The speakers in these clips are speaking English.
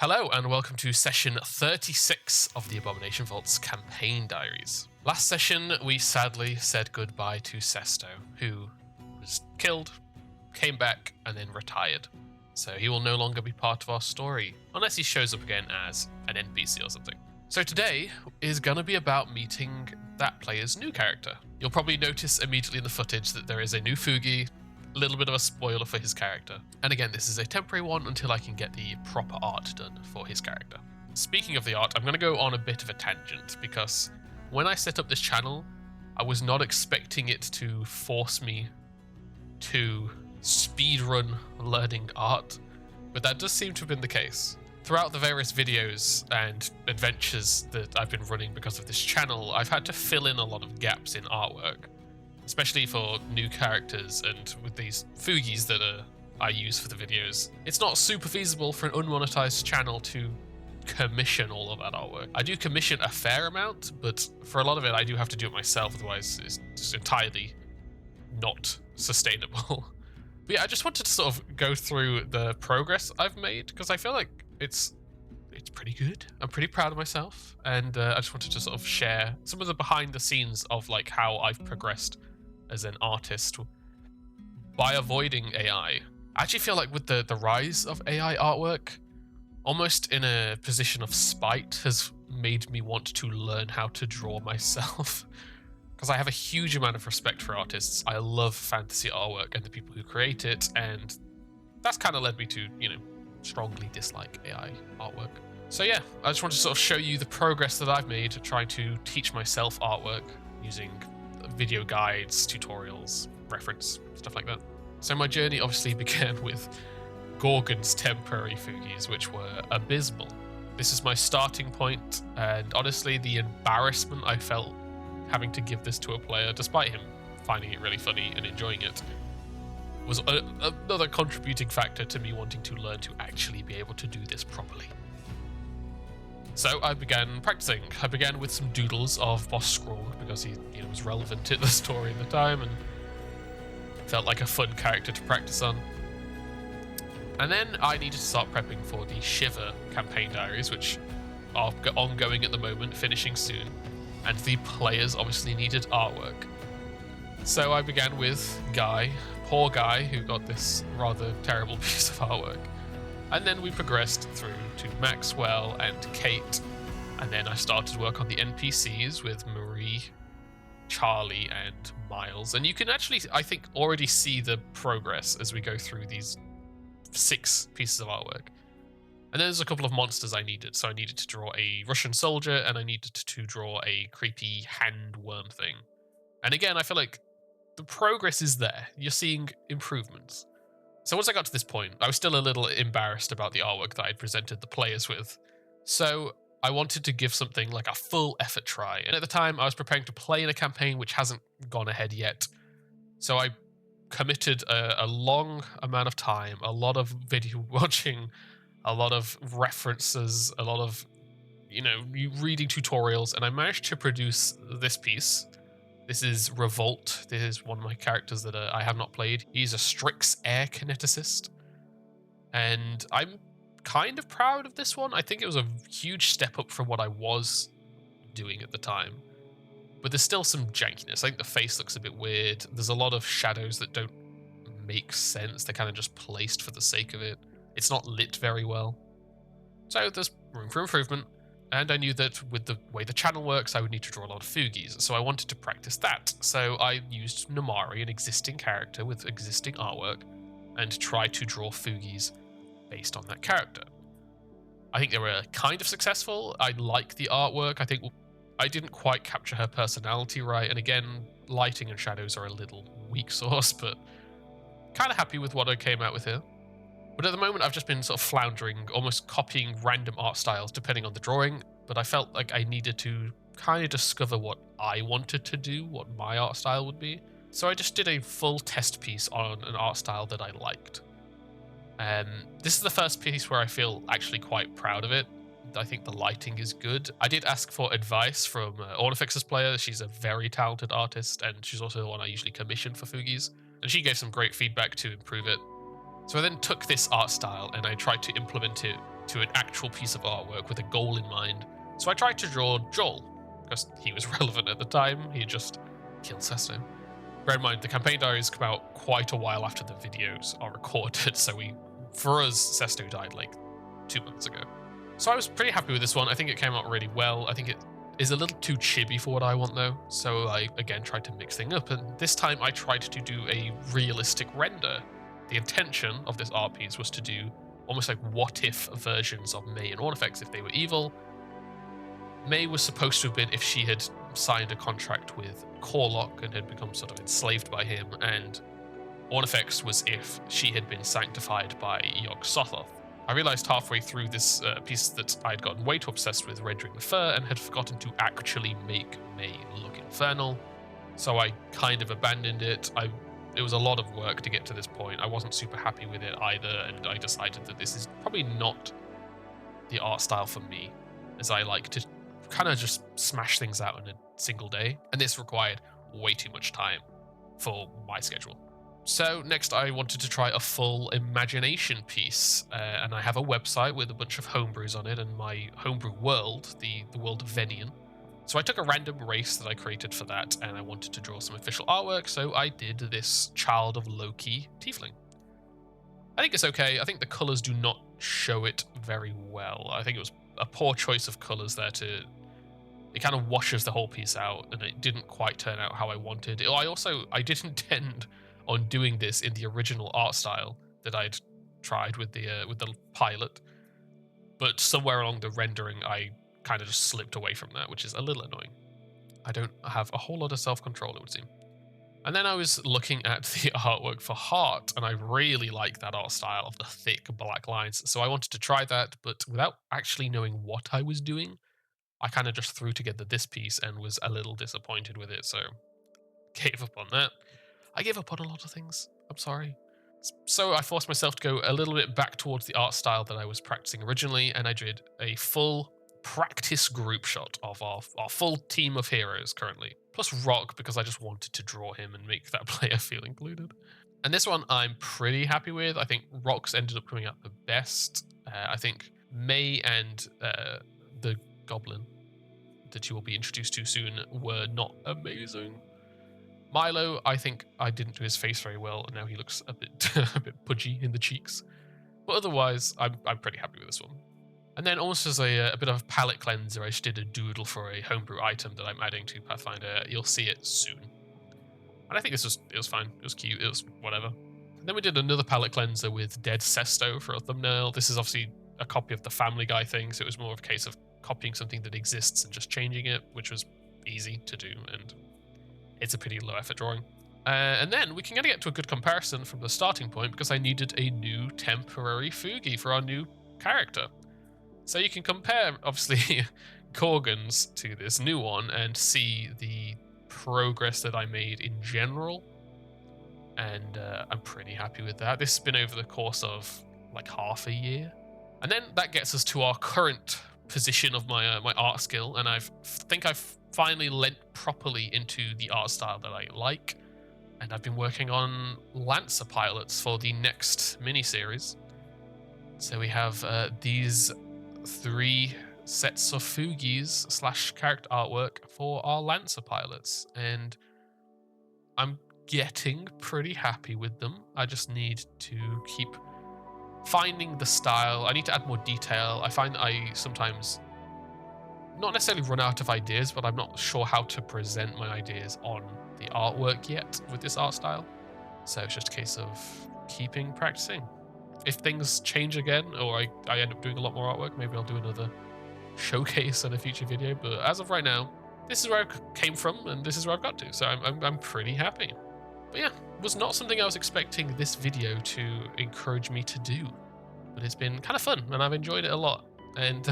Hello and welcome to session 36 of the Abomination Vaults Campaign Diaries. Last session we sadly said goodbye to Sesto, who was killed, came back and then retired. So he will no longer be part of our story, unless he shows up again as an NPC or something. So today is going to be about meeting that player's new character. You'll probably notice immediately in the footage that there is a new Fugi, a little bit of a spoiler for his character. And again, this is a temporary one until I can get the proper art done for his character. Speaking of the art, I'm going to go on a bit of a tangent because when I set up this channel, I was not expecting it to force me to speedrun learning art, but that does seem to have been the case. Throughout the various videos and adventures that I've been running because of this channel, I've had to fill in a lot of gaps in artwork, especially for new characters and with these Fugis that I use for the videos. It's not super feasible for an unmonetized channel to commission all of that artwork. I do commission a fair amount, but for a lot of it I do have to do it myself, otherwise it's just entirely not sustainable. But yeah, I just wanted to sort of go through the progress I've made because I feel like it's pretty good. I'm pretty proud of myself, and I just wanted to sort of share some of the behind the scenes of like how I've progressed as an artist by avoiding AI. I actually feel like with the rise of AI artwork, almost in a position of spite has made me want to learn how to draw myself. Because I have a huge amount of respect for artists. I love fantasy artwork and the people who create it, and that's kind of led me to, strongly dislike AI artwork. So yeah, I just want to sort of show you the progress that I've made trying to teach myself artwork using video guides, tutorials, reference, stuff like that. So my journey obviously began with Gorgon's temporary Fugis, which were abysmal. This is my starting point, and honestly the embarrassment I felt having to give this to a player, despite him finding it really funny and enjoying it, was another contributing factor to me wanting to learn to actually be able to do this properly. So I began practicing. I began with some doodles of Boss Scroll because he was relevant to the story at the time and felt like a fun character to practice on. And then I needed to start prepping for the Shiver campaign diaries, which are ongoing at the moment, finishing soon, and the players obviously needed artwork. So I began with Guy, poor Guy, who got this rather terrible piece of artwork. And then we progressed through to Maxwell and Kate, and then I started work on the NPCs with Marie, Charlie, and Miles. And you can actually, I think, already see the progress as we go through these 6 pieces of artwork. And then there's a couple of monsters I needed. So I needed to draw a Russian soldier, and I needed to draw a creepy hand worm thing. And again, I feel like the progress is there. You're seeing improvements. So once I got to this point, I was still a little embarrassed about the artwork that I'd presented the players with. So I wanted to give something like a full effort try. And at the time, I was preparing to play in a campaign which hasn't gone ahead yet. So I committed a long amount of time, a lot of video watching, a lot of references, a lot of, reading tutorials, and I managed to produce this piece. This is Revolt. This is one of my characters that I have not played. He's a Strix air kineticist, and I'm kind of proud of this one. I think it was a huge step up from what I was doing at the time, but there's still some jankiness. I think the face looks a bit weird. There's a lot of shadows that don't make sense. They're kind of just placed for the sake of it. It's not lit very well. So there's room for improvement. And I knew that with the way the channel works, I would need to draw a lot of Fugis, so I wanted to practice that. So I used Namari, an existing character with existing artwork, and tried to draw Fugis based on that character. I think they were kind of successful. I like the artwork. I think I didn't quite capture her personality right, and again, lighting and shadows are a little weak sauce, but kind of happy with what I came out with here. But at the moment, I've just been sort of floundering, almost copying random art styles depending on the drawing, but I felt like I needed to kind of discover what I wanted to do, what my art style would be. So I just did a full test piece on an art style that I liked. This is the first piece where I feel actually quite proud of it. I think the lighting is good. I did ask for advice from Ornifix's player. She's a very talented artist, and she's also the one I usually commission for Fugis, and she gave some great feedback to improve it. So I then took this art style and I tried to implement it to an actual piece of artwork with a goal in mind. So I tried to draw Joel, because he was relevant at the time. He had just killed Sesto. Bear in mind, the campaign diaries come out quite a while after the videos are recorded, so for us, Sesto died like 2 months ago. So I was pretty happy with this one. I think it came out really well. I think it is a little too chibi for what I want though. So I, again, tried to mix things up. And this time I tried to do a realistic render. The intention of this art piece was to do almost like what-if versions of May and Ornifex if they were evil. May was supposed to have been if she had signed a contract with Corlock and had become sort of enslaved by him, and Ornifex was if she had been sanctified by Yog-Sothoth. I realized halfway through this piece that I'd gotten way too obsessed with rendering the fur and had forgotten to actually make May look infernal, so I kind of abandoned it. It was a lot of work to get to this point. I wasn't super happy with it either, and I decided that this is probably not the art style for me, as I like to kind of just smash things out in a single day, and this required way too much time for my schedule. So next I wanted to try a full imagination piece, and I have a website with a bunch of homebrews on it and my homebrew world, the world of Venian. So I took a random race that I created for that, and I wanted to draw some official artwork, so I did this Child of Loki tiefling. I think it's okay. I think the colors do not show it very well. I think it was a poor choice of colors there it kind of washes the whole piece out, and it didn't quite turn out how I wanted. I did intend on doing this in the original art style that I'd tried with the pilot, but somewhere along the rendering I kind of just slipped away from that, which is a little annoying. I don't have a whole lot of self-control, it would seem. And then I was looking at the artwork for Heart, and I really like that art style of the thick black lines, so I wanted to try that, but without actually knowing what I was doing, I kind of just threw together this piece and was a little disappointed with it, so gave up on that. I gave up on a lot of things, I'm sorry. So I forced myself to go a little bit back towards the art style that I was practicing originally, and I did a full practice group shot of our full team of heroes currently, plus Rock, because I just wanted to draw him and make that player feel included. And this one I'm pretty happy with. I think Rock's ended up coming out the best. I think May and the Goblin that you will be introduced to soon were not amazing. Milo, I think I didn't do his face very well, and now he looks a bit a bit pudgy in the cheeks. But otherwise, I'm pretty happy with this one. And then almost as a bit of a palette cleanser, I just did a doodle for a homebrew item that I'm adding to Pathfinder. You'll see it soon. And I think it was fine. It was cute. It was whatever. And then we did another palette cleanser with Dead Sesto for a thumbnail. This is obviously a copy of the Family Guy thing, so it was more of a case of copying something that exists and just changing it, which was easy to do, and it's a pretty low effort drawing. And then we can kind of get to a good comparison from the starting point, because I needed a new temporary Fugi for our new character. So you can compare, obviously, Corgan's to this new one and see the progress that I made in general. And I'm pretty happy with that. This has been over the course of like half a year. And then that gets us to our current position of my art skill, and I think I've finally lent properly into the art style that I like, and I've been working on Lancer pilots for the next mini-series. So we have these 3 sets of Fugis / character artwork for our Lancer pilots, and I'm getting pretty happy with them. I just need to keep finding the style. I need to add more detail. I find that I sometimes not necessarily run out of ideas, but I'm not sure how to present my ideas on the artwork yet with this art style. So it's just a case of keeping practicing. If things change again, or I end up doing a lot more artwork, maybe I'll do another showcase in a future video. But as of right now, this is where I came from, and this is where I've got to. So I'm pretty happy. But yeah, it was not something I was expecting this video to encourage me to do. But it's been kind of fun, and I've enjoyed it a lot. And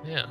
yeah,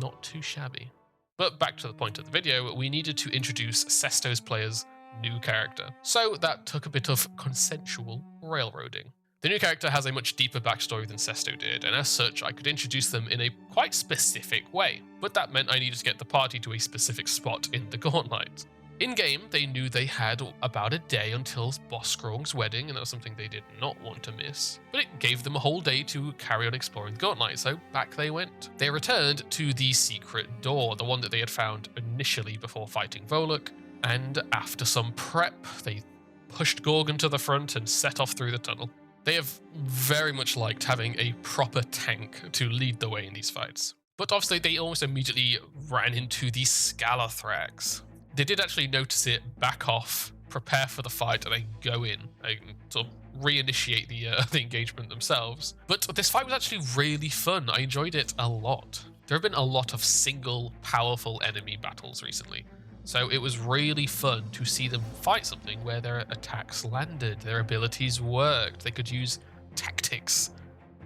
not too shabby. But back to the point of the video, we needed to introduce Sesto's player's new character. So that took a bit of consensual railroading. The new character has a much deeper backstory than Sesto did, and as such, I could introduce them in a quite specific way. But that meant I needed to get the party to a specific spot in the Gauntlet. In-game, they knew they had about a day until Boss Skrog's wedding, and that was something they did not want to miss. But it gave them a whole day to carry on exploring the Gauntlet, so back they went. They returned to the secret door, the one that they had found initially before fighting Volok, and after some prep, they pushed Gorgon to the front and set off through the tunnel. They have very much liked having a proper tank to lead the way in these fights. But obviously, they almost immediately ran into the Scalathrax. They did actually notice it, back off, prepare for the fight, and then go in and sort of reinitiate the engagement themselves. But this fight was actually really fun. I enjoyed it a lot. There have been a lot of single, powerful enemy battles recently. So it was really fun to see them fight something where their attacks landed, their abilities worked, they could use tactics.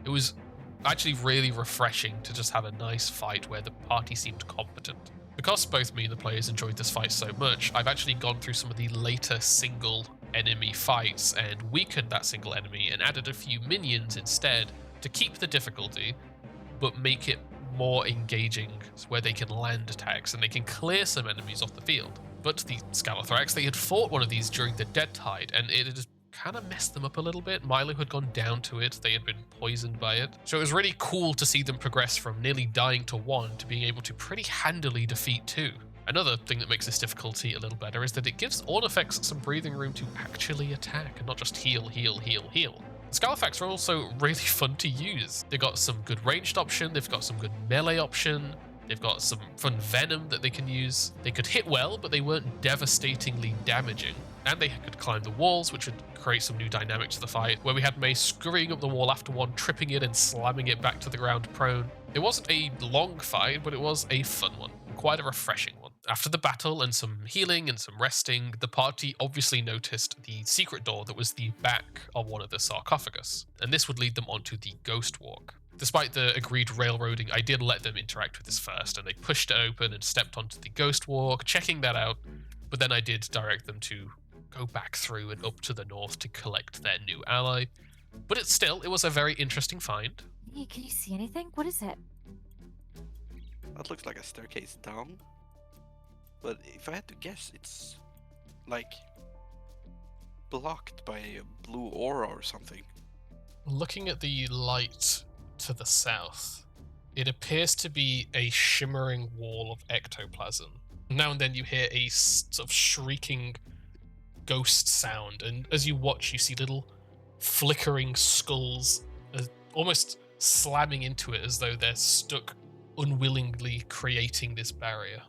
It was actually really refreshing to just have a nice fight where the party seemed competent. Because both me and the players enjoyed this fight so much, I've actually gone through some of the later single enemy fights and weakened that single enemy and added a few minions instead to keep the difficulty, but make it more engaging where they can land attacks and they can clear some enemies off the field. But the Scalathrax, they had fought one of these during the Dead Tide and it had kind of messed them up a little bit. Milo had gone down to it, they had been poisoned by it. So it was really cool to see them progress from nearly dying to 1 to being able to pretty handily defeat 2. Another thing that makes this difficulty a little better is that it gives all effects some breathing room to actually attack and not just heal, heal, heal, heal. The Scalathrax are also really fun to use. They've got some good ranged option, they've got some good melee option, they've got some fun venom that they can use. They could hit well, but they weren't devastatingly damaging. And they could climb the walls, which would create some new dynamic to the fight, where we had Mei scurrying up the wall after one, tripping it and slamming it back to the ground prone. It wasn't a long fight, but it was a fun one, quite a refreshing one. After the battle and some healing and some resting, the party obviously noticed the secret door that was the back of one of the sarcophagus, and this would lead them onto the Ghost Walk. Despite the agreed railroading, I did let them interact with this first, and they pushed it open and stepped onto the Ghost Walk, checking that out, but then I did direct them to go back through and up to the north to collect their new ally. But it was a very interesting find. Hey, can you see anything? What is it? That looks like a staircase down. But if I had to guess, it's like blocked by a blue aura or something. Looking at the light to the south, it appears to be a shimmering wall of ectoplasm. Now and then you hear a sort of shrieking ghost sound, and as you watch, you see little flickering skulls almost slamming into it as though they're stuck unwillingly creating this barrier.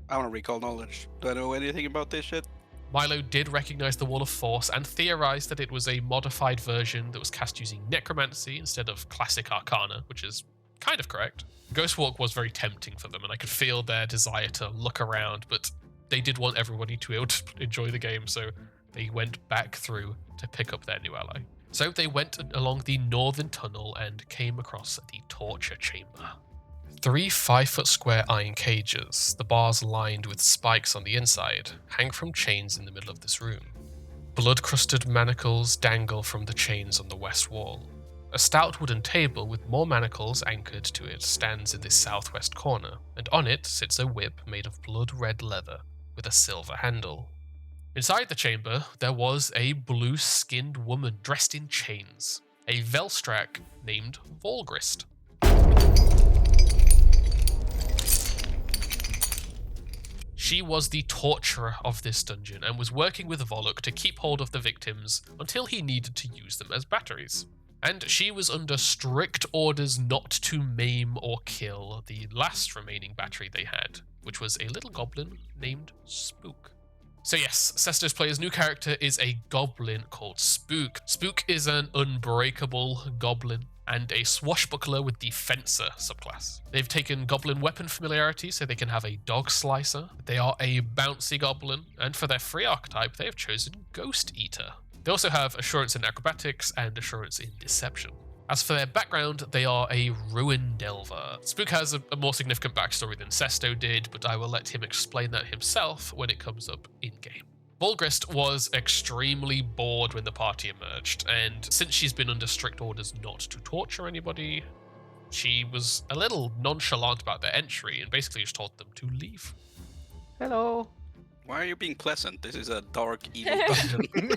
I want to recall knowledge. Do I know anything about this shit? Milo did recognize the Wall of Force and theorized that it was a modified version that was cast using necromancy instead of classic arcana, which is kind of correct. Ghost Walk was very tempting for them, and I could feel their desire to look around, but they did want everybody to be able to enjoy the game, so they went back through to pick up their new ally. So they went along the northern tunnel and came across the torture chamber. 3 5-foot square iron cages, the bars lined with spikes on the inside, hang from chains in the middle of this room. Blood-crusted manacles dangle from the chains on the west wall. A stout wooden table with more manacles anchored to it stands in the southwest corner, and on it sits a whip made of blood-red leather with a silver handle. Inside the chamber, there was a blue-skinned woman dressed in chains, a Velstrak named Volgrist. She was the torturer of this dungeon and was working with Volok to keep hold of the victims until he needed to use them as batteries. And she was under strict orders not to maim or kill the last remaining battery they had, which was a little goblin named Spook. So yes, Sesto's player's new character is a goblin called Spook. Spook is an unbreakable goblin and a swashbuckler with the Fencer subclass. They've taken goblin weapon familiarity so they can have a dog slicer. They are a bouncy goblin, and for their free archetype, they have chosen Ghost Eater. They also have assurance in acrobatics and assurance in deception. As for their background, they are a ruin delver. Spook has a more significant backstory than Sesto did, but I will let him explain that himself when it comes up in-game. Volgrist was extremely bored when the party emerged, and since she's been under strict orders not to torture anybody, she was a little nonchalant about their entry and basically just told them to leave. Hello. Why are you being pleasant? This is a dark, evil dungeon.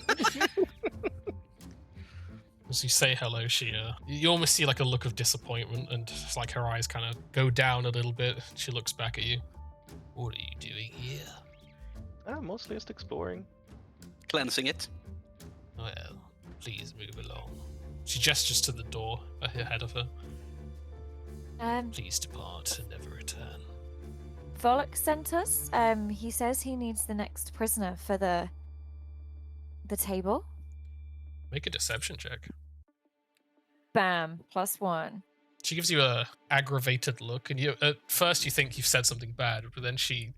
As you say hello, you almost see like a look of disappointment, and it's like her eyes kind of go down a little bit. She looks back at you. What are you doing here? Mostly just exploring. Cleansing it. Well, please move along. She gestures to the door ahead of her. Please depart and never return. Volok sent us. He says he needs the next prisoner for the table. Make a deception check. Bam, +1. She gives you a aggravated look, and at first you think you've said something bad, but then she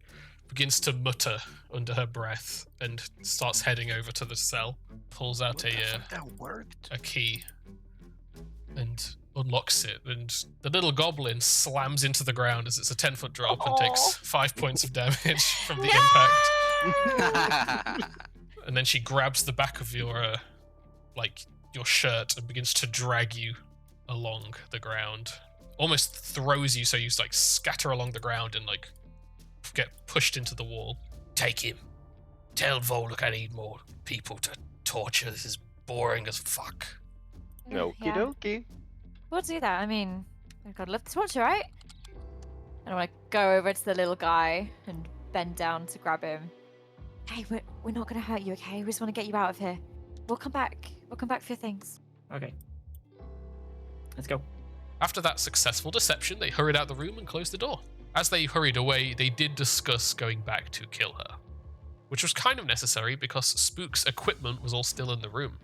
begins to mutter under her breath and starts heading over to the cell, pulls out a key, and unlocks it, and the little goblin slams into the ground as it's a 10-foot drop and takes 5 points of damage from the impact. And then she grabs the back of your shirt and begins to drag you along the ground. Almost throws you so you like scatter along the ground and like get pushed into the wall. Take him. Tell Volok I need more people to torture. This is boring as fuck. Okie dokie. We'll do that. I mean, I've got to live the torture, right? And I want to go over to the little guy and bend down to grab him. Hey, we're not going to hurt you, okay? We just want to get you out of here. We'll come back. We'll come back for your things. Okay. Let's go. After that successful deception, they hurried out the room and closed the door. As they hurried away, they did discuss going back to kill her, which was kind of necessary because Spook's equipment was all still in the room.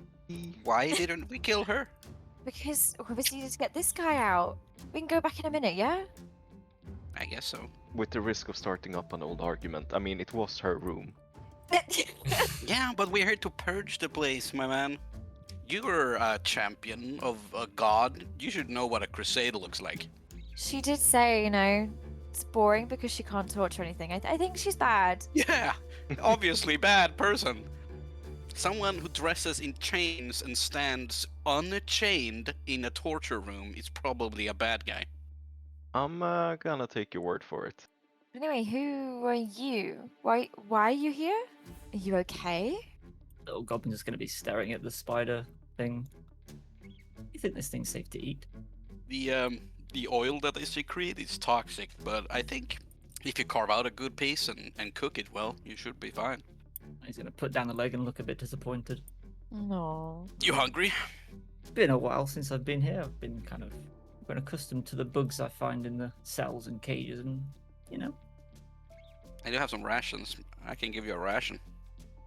Why didn't we kill her? Because we obviously need to get this guy out. We can go back in a minute, yeah? I guess so. With the risk of starting up an old argument. I mean, it was her room. Yeah, but we're here to purge the place, my man. You're a champion of a god. You should know what a crusade looks like. She did say, it's boring because she can't torture anything. I think she's bad. Yeah, obviously bad person. Someone who dresses in chains and stands unchained in a torture room is probably a bad guy. I'm gonna take your word for it. Anyway, who are you? Why are you here? Are you okay? Little goblin's just going to be staring at the spider thing. You think this thing's safe to eat? The oil that they secrete is toxic, but I think if you carve out a good piece and cook it well, you should be fine. He's going to put down the leg and look a bit disappointed. No. You hungry? It's been a while since I've been here. I've been kind of grown accustomed to the bugs I find in the cells and cages, and I do have some rations. I can give you a ration.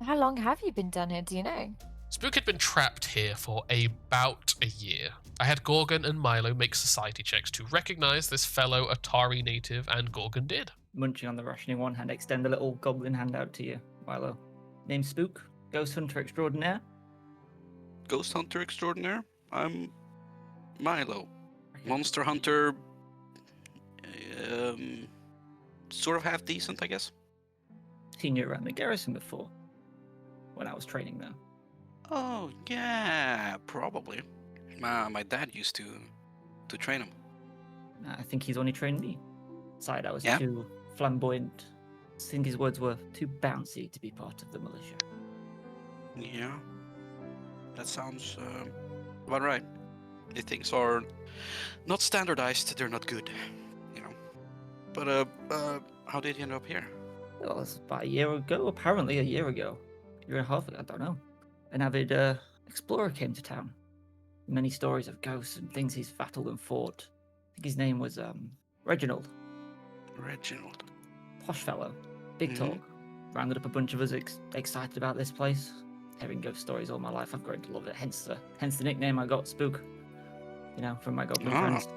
How long have you been down here, do you know? Spook had been trapped here for about a year. I had Gorgon and Milo make society checks to recognize this fellow Atari native, and Gorgon did. Munching on the ration in one hand, extend a little goblin hand out to you, Milo. Name Spook, Ghost Hunter Extraordinaire. Ghost Hunter Extraordinaire? I'm Milo. Monster Hunter... sort of half decent, I guess. Seen you around the garrison before, when I was training there. Oh, yeah, probably. My dad used to train him. I think he's only trained me. Side, I was Yeah? too flamboyant. I think his words were too bouncy to be part of the militia. Yeah. That sounds about right. If things are not standardized, they're not good. But how did you end up here? Well, it was about a year ago, apparently a year ago. Year and a half ago, I don't know. An avid explorer came to town. Many stories of ghosts and things he's battled and fought. I think his name was Reginald. Reginald. Posh fellow. Big Mhm. talk. Rounded up a bunch of us excited about this place. Hearing ghost stories all my life, I've grown to love it. Hence the nickname I got, Spook. From my goblin Ah. friends.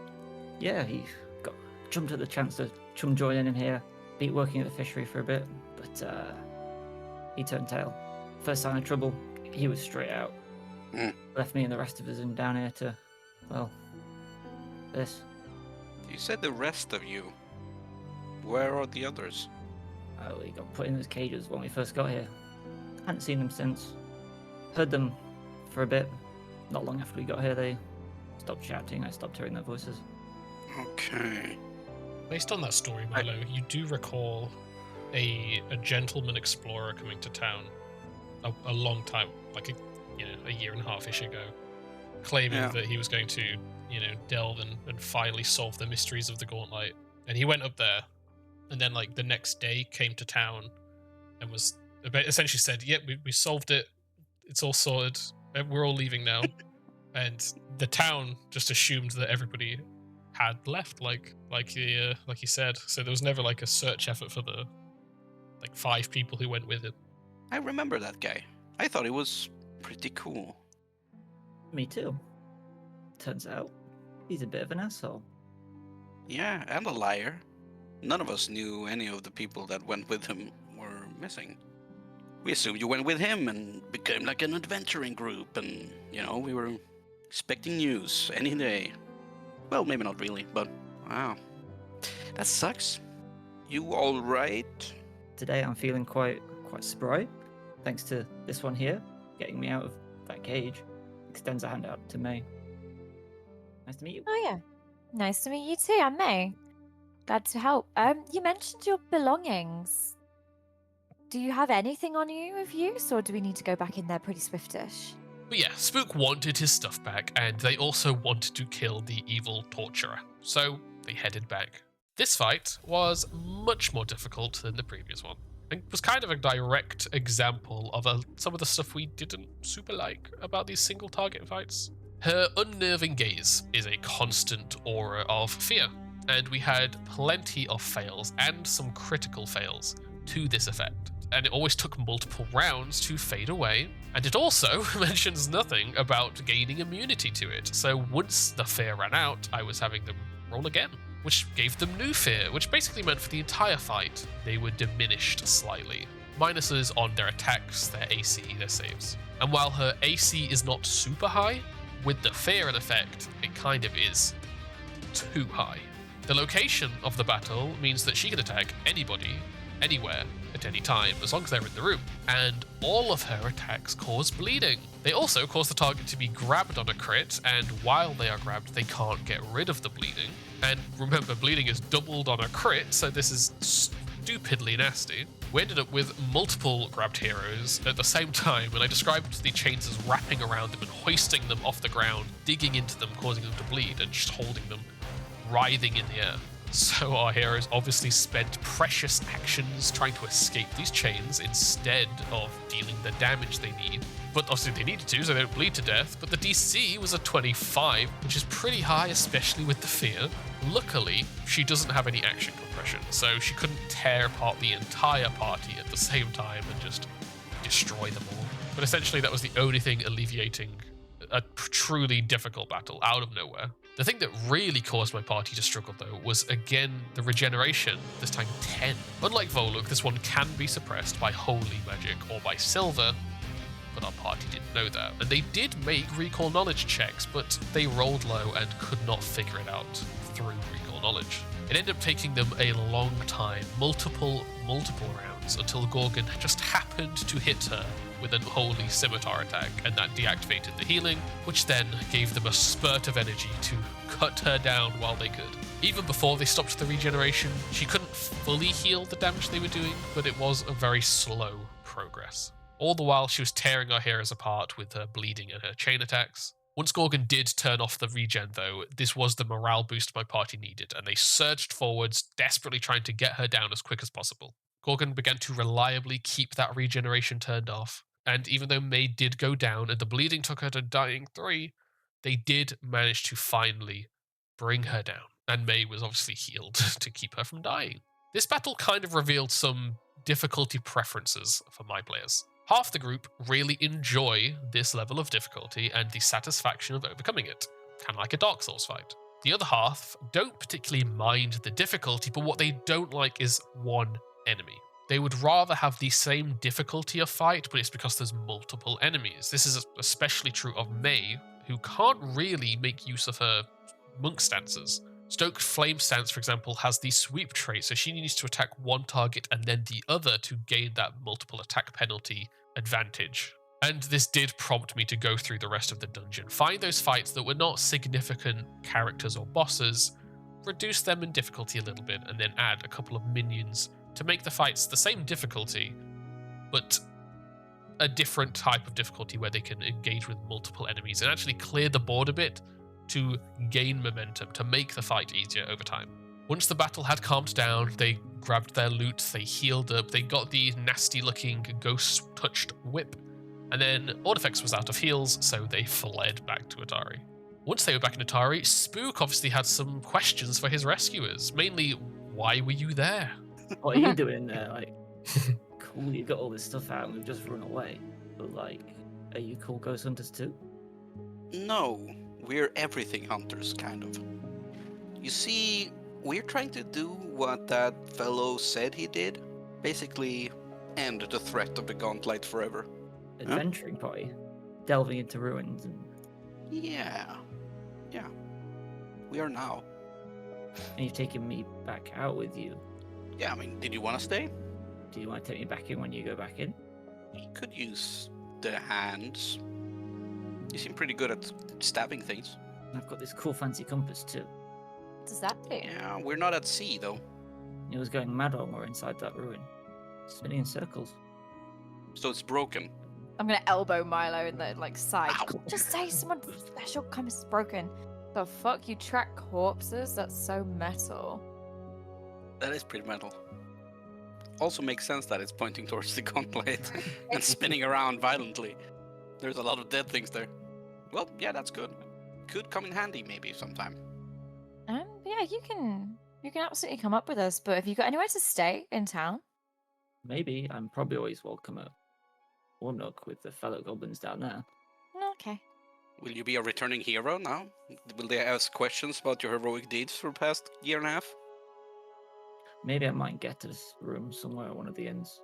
Yeah, he jumped at the chance to come join in here. Beat working at the fishery for a bit, but he turned tail. First sign of trouble, he was straight out. Left me and the rest of us in down here to, this. You said the rest of you. Where are the others? He got put in those cages when we first got here. Hadn't seen them since. Heard them for a bit. Not long after we got here, they stopped shouting. I stopped hearing their voices. Okay. Based on that story, Milo, you do recall a gentleman explorer coming to town a long time, like a year and a half-ish ago, claiming that he was going to, delve and finally solve the mysteries of the Gauntlet. And he went up there, and then like the next day came to town and was essentially said, "Yep, we solved it. It's all sorted. We're all leaving now." And the town just assumed that everybody had left, like he said. So there was never like a search effort for the 5 people who went with him. I remember that guy. I thought he was pretty cool. Me too. Turns out, he's a bit of an asshole. Yeah, and a liar. None of us knew any of the people that went with him were missing. We assumed you went with him and became like an adventuring group, and, we were expecting news any day. Well, maybe not really, but wow. That sucks. You all right? Today I'm feeling quite spry, thanks to this one here, getting me out of that cage. Extends a hand out to May. Nice to meet you. Oh yeah, nice to meet you too. I'm May. Glad to help. You mentioned your belongings. Do you have anything on you of use, or do we need to go back in there pretty swiftish? But yeah, Spook wanted his stuff back, and they also wanted to kill the evil torturer, so they headed back. This fight was much more difficult than the previous one. It was kind of a direct example of some of the stuff we didn't super like about these single target fights. Her unnerving gaze is a constant aura of fear, and we had plenty of fails and some critical fails to this effect. And it always took multiple rounds to fade away, and it also mentions nothing about gaining immunity to it. So once the fear ran out, I was having them roll again, which gave them new fear, which basically meant for the entire fight, they were diminished slightly. Minuses on their attacks, their AC, their saves. And while her AC is not super high, with the fear in effect, it kind of is too high. The location of the battle means that she can attack anybody, anywhere, at any time, as long as they're in the room. And all of her attacks cause bleeding. They also cause the target to be grabbed on a crit, and while they are grabbed, they can't get rid of the bleeding. And remember, bleeding is doubled on a crit, so this is stupidly nasty. We ended up with multiple grabbed heroes at the same time, and I described the chains as wrapping around them and hoisting them off the ground, digging into them, causing them to bleed, and just holding them, writhing in the air. So our heroes obviously spent precious actions trying to escape these chains instead of dealing the damage they need. But obviously they needed to, so they don't bleed to death. But the DC was a 25, which is pretty high, especially with the fear. Luckily, she doesn't have any action compression, so she couldn't tear apart the entire party at the same time and just destroy them all. But essentially that was the only thing alleviating a truly difficult battle out of nowhere. The thing that really caused my party to struggle, though, was again the regeneration, this time 10. Unlike Voluk, this one can be suppressed by holy magic or by silver, but our party didn't know that. And they did make recall knowledge checks, but they rolled low and could not figure it out through recall knowledge. It ended up taking them a long time, multiple rounds, until Gorgon just happened to hit her with an holy scimitar attack, and that deactivated the healing, which then gave them a spurt of energy to cut her down while they could. Even before they stopped the regeneration, she couldn't fully heal the damage they were doing, but it was a very slow progress. All the while, she was tearing our heroes apart with her bleeding and her chain attacks. Once Gorgon did turn off the regen, though, this was the morale boost my party needed, and they surged forwards, desperately trying to get her down as quick as possible. Gorgon began to reliably keep that regeneration turned off, and even though May did go down and the bleeding took her to dying 3, they did manage to finally bring her down, and May was obviously healed to keep her from dying. This battle kind of revealed some difficulty preferences for my players. Half the group really enjoy this level of difficulty and the satisfaction of overcoming it, kind of like a Dark Souls fight. The other half don't particularly mind the difficulty, but what they don't like is one enemy. They would rather have the same difficulty of fight, but it's because there's multiple enemies. This is especially true of May, who can't really make use of her monk stances. Stoked Flame Stance, for example, has the sweep trait, so she needs to attack one target and then the other to gain that multiple attack penalty advantage. And this did prompt me to go through the rest of the dungeon, find those fights that were not significant characters or bosses, reduce them in difficulty a little bit, and then add a couple of minions to make the fights the same difficulty, but a different type of difficulty where they can engage with multiple enemies and actually clear the board a bit to gain momentum, to make the fight easier over time. Once the battle had calmed down, they grabbed their loot, they healed up, they got the nasty-looking ghost-touched whip, and then Ordefex was out of heals, so they fled back to Atari. Once they were back in Atari, Spook obviously had some questions for his rescuers, mainly, why were you there? What are you doing there? Like, cool, you got all this stuff out and we've just run away. But like, are you cool ghost hunters too? No, we're everything hunters, kind of. You see, we're trying to do what that fellow said he did. Basically, end the threat of the Gauntlet forever. Adventuring party? Delving into ruins and... Yeah. We are now. And you've taken me back out with you. Yeah, I mean, did you want to stay? Do you want to take me back in when you go back in? You could use the hands. You seem pretty good at stabbing things. I've got this cool fancy compass too. What does that do? Yeah, we're not at sea, though. It was going mad when we were inside that ruin. Spinning in circles. So it's broken. I'm gonna elbow Milo in the side. Ow. Just say someone's special compass is broken. The fuck, you track corpses? That's so metal. That is pretty metal. Also makes sense that it's pointing towards the Gauntlet and spinning around violently. There's a lot of dead things there. Well, yeah, that's good. Could come in handy maybe sometime. Yeah, you can absolutely come up with us, but have you got anywhere to stay in town? Maybe. I'm probably always welcome at Warnock with the fellow goblins down there. Okay. Will you be a returning hero now? Will they ask questions about your heroic deeds for the past year and a half? Maybe I might get a room somewhere at one of the inns.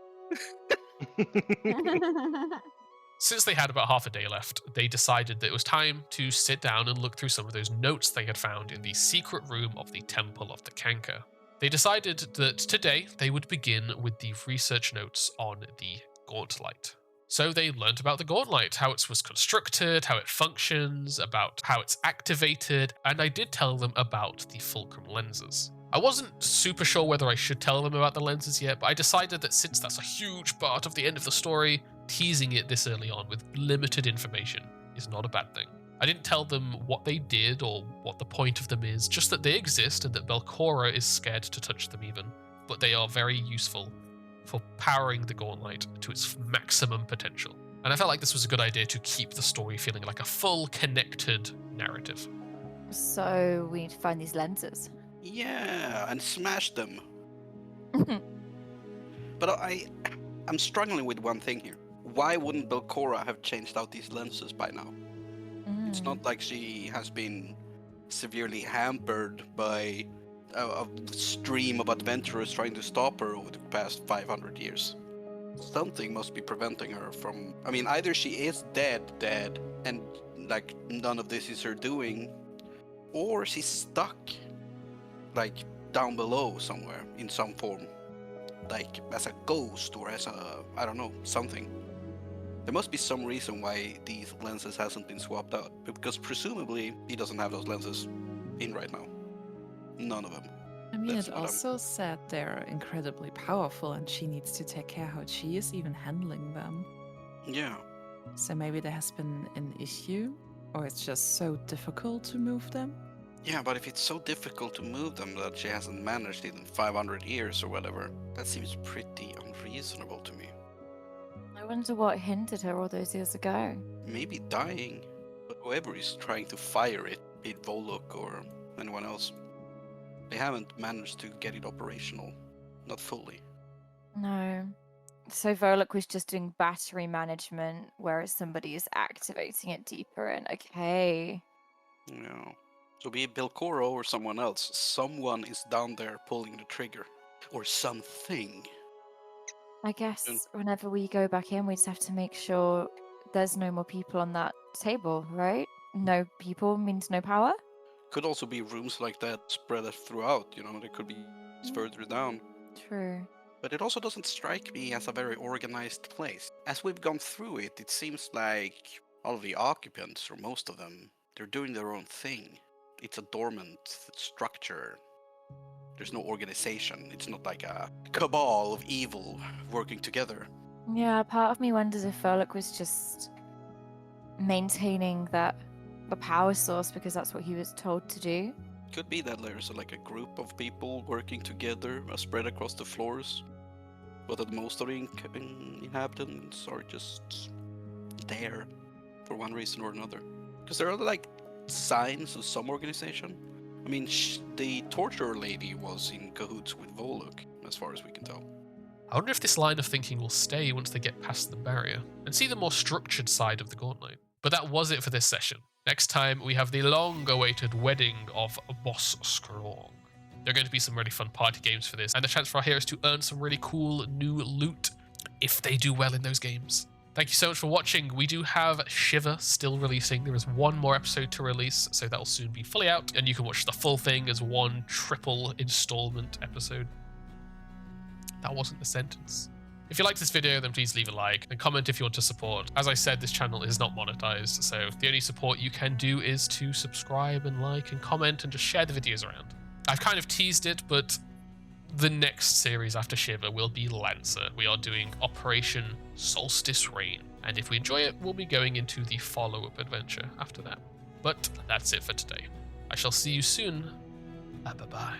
Since they had about half a day left, they decided that it was time to sit down and look through some of those notes they had found in the secret room of the Temple of the Canker. They decided that today they would begin with the research notes on the Gauntlet. So they learned about the Gauntlet, how it was constructed, how it functions, about how it's activated, and I did tell them about the fulcrum lenses. I wasn't super sure whether I should tell them about the lenses yet, but I decided that since that's a huge part of the end of the story, teasing it this early on with limited information is not a bad thing. I didn't tell them what they did or what the point of them is, just that they exist and that Belcora is scared to touch them even, but they are very useful for powering the Gauntlet to its maximum potential. And I felt like this was a good idea to keep the story feeling like a full, connected narrative. So we need to find these lenses. Yeah, and smash them. But I'm struggling with one thing here. Why wouldn't Belcora have changed out these lenses by now? It's not like she has been severely hampered by a stream of adventurers trying to stop her over the past 500 years. Something must be preventing her from... I mean, either she is dead, and like none of this is her doing, or she's stuck, like down below somewhere in some form, like as a ghost or as a, I don't know, something. There must be some reason why these lenses hasn't been swapped out, because presumably he doesn't have those lenses in right now. None of them. I mean, That's it what also said they're incredibly powerful and she needs to take care how she is even handling them. Yeah. So maybe there has been an issue, or it's just so difficult to move them. Yeah, but if it's so difficult to move them that she hasn't managed it in 500 years or whatever, that seems pretty unreasonable to me. I wonder what hindered her all those years ago. Maybe dying, but whoever is trying to fire it, be it Volok or anyone else, they haven't managed to get it operational. Not fully. No. So Volok was just doing battery management, whereas somebody is activating it deeper in. Okay. Yeah. So be it Belcoro or someone else, someone is down there pulling the trigger. Or something. I guess whenever we go back in, we just have to make sure there's no more people on that table, right? No people means no power? Could also be rooms like that spread throughout, you know, there could be further down. True. But it also doesn't strike me as a very organized place. As we've gone through it, it seems like all of the occupants, or most of them, they're doing their own thing. It's a dormant structure. There's no organization. It's not like a cabal of evil working together. Yeah, part of me wonders if Furlock was just maintaining the power source because that's what he was told to do. Could be that there's like a group of people working together, spread across the floors, but that most of the inhabitants are just there for one reason or another. Because there are like signs of some organization. I mean, the torturer lady was in cahoots with Volok, as far as we can tell. I wonder if this line of thinking will stay once they get past the barrier and see the more structured side of the Gauntlet. But that was it for this session. Next time, we have the long-awaited wedding of Boss Strong. There are going to be some really fun party games for this, and the chance for our heroes to earn some really cool new loot if they do well in those games. Thank you so much for watching. We do have Shiver still releasing. There is one more episode to release, so that will soon be fully out, and you can watch the full thing as one triple installment episode. That wasn't the sentence. If you liked this video, then please leave a like and comment if you want to support. As I said, this channel is not monetized, so the only support you can do is to subscribe and like and comment and just share the videos around. I've kind of teased it, but the next series after Shiver will be Lancer. We are doing Operation Solstice Reign, and if we enjoy it, we'll be going into the follow-up adventure after that. But that's it for today. I shall see you soon. Bye-bye.